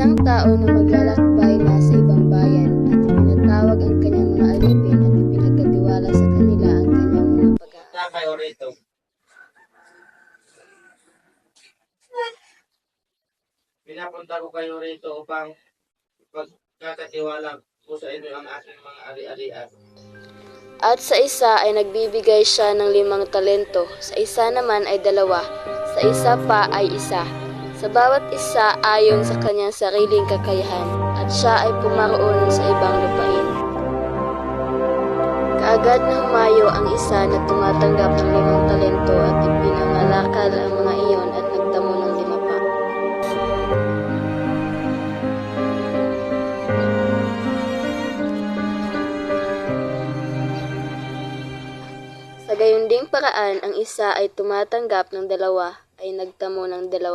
Isang tao na maglalakbay na sa ibang bayan at ipinatawag ang kanyang mga alipin at ipinagkatiwala sa kanila ang kanyang mga pag-aaral. Na kayo rito. Pinapunta ko kayo rito upang pagkakatiwala ko sa inyo ang aking mga ari-arian. At sa isa ay nagbibigay siya ng 5 talento, sa isa naman ay 2, sa isa pa ay 1. Sa bawat isa ayon sa kanyang sariling kakayahan, at siya ay pumaroon sa ibang lupain. Kaagad na humayo ang isa na tumatanggap ng 5 talento at ipinangalakal ang mga iyon at nagtamo ng 5 pa. Sa gayunding paraan, ang isa ay tumatanggap ng 2 ay nagtamo ng 2